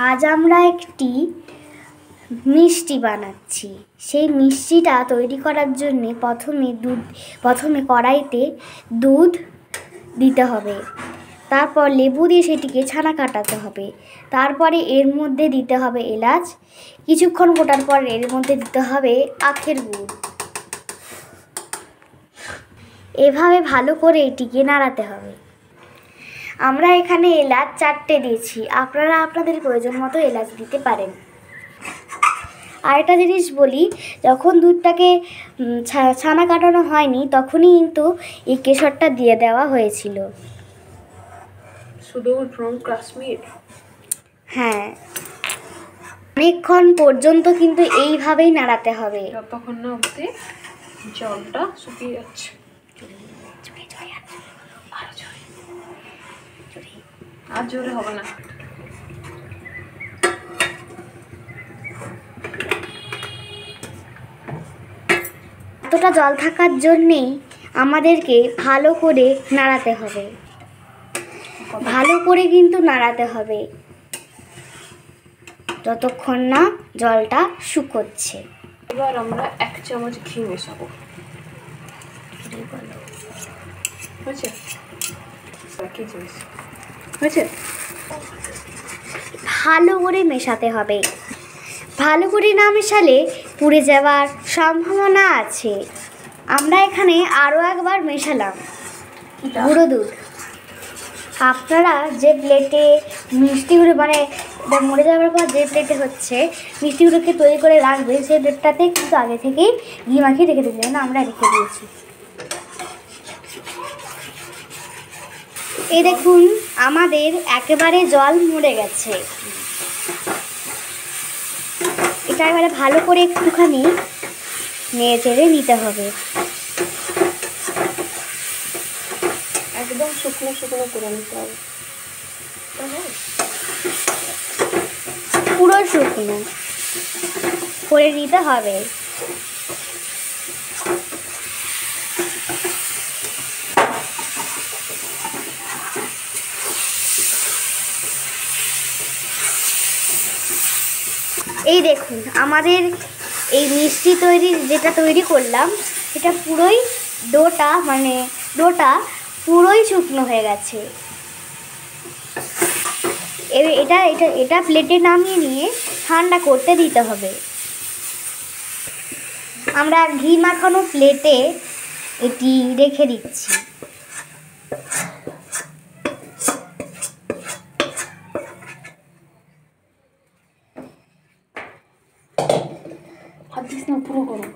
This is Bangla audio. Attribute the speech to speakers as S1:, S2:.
S1: আজ আমরা একটি মিষ্টি বানাচ্ছি। সেই মিষ্টিটা তৈরি করার জন্যে প্রথমে কড়াইতে দুধ দিতে হবে, তারপর লেবু দিয়ে সেটিকে ছানা কাটাতে হবে, তারপরে এর মধ্যে দিতে হবে এলাচ, কিছুক্ষণ ফোটার পর এর মধ্যে দিতে হবে আখের গুড়। এভাবে ভালো করে এটিকে নাড়াতে হবে। আমরা এখানে এলাচ 4টে দিয়েছি, আপনারা আপনাদের প্রয়োজন মতো এলাচ দিতে পারেন। আরেকটা জিনিস বলি, যখন দুধটাকে ছানা কাটানো হয়নি তখনই কিন্তু এই কেশরটা দিয়ে দেওয়া হয়েছিল। হ্যাঁ, অনেকক্ষণ পর্যন্ত কিন্তু এইভাবেই নাড়াতে হবে
S2: যতক্ষণ না অবধি জলটা শুকিয়ে যাচ্ছে। আর জোরে হবে না।
S1: এতটা জল থাকার জন্যেই আমাদেরকে ভালো করে নাড়াতে হবে, ভালো করে কিন্তু নাড়াতে হবে যতক্ষণ না জলটা শুকোচ্ছে।
S2: এবার আমরা 1 চামচ ঘি মেশাবো। হয়েছে?
S1: ভালো করে মেশাতে হবে। ভালো করে না মেশালে পুড়ে যাওয়ার সম্ভাবনা আছে। আমরা এখানে আরও একবার মেশালাম গুঁড়ো দুধ। আপনারা যে প্লেটে মিষ্টিগুলো মরে যাওয়ার পর যে প্লেটে হচ্ছে মিষ্টিগুলোকে তৈরি করে রাখবেন, সেই প্লেটটাতে কিন্তু আগে থেকেই ঘি মাখিয়ে রেখে দেবেন। আমরা রেখে দিয়েছি। এই দেখুন, আমাদের একেবারে জল মরে গেছে। এটা এবারে ভালো করে একটুখানি নেড়ে চেড়ে নিতে হবে।
S2: একদম শুকনো শুকনো করে নিতে হবে,
S1: পুরো শুকনো করে নিতে হবে। এই দেখুন, আমাদের এই মিষ্টি যেটা তৈরি করলাম সেটা পুরোই ডোটা পুরোই শুকনো হয়ে গেছে। এটা প্লেটে নামিয়ে নিয়ে ঠান্ডা করতে দিতে হবে। আমরা ঘি মাখানো প্লেটে এটি রেখে দিচ্ছি।
S2: হাত দিস না, পুরো গরম।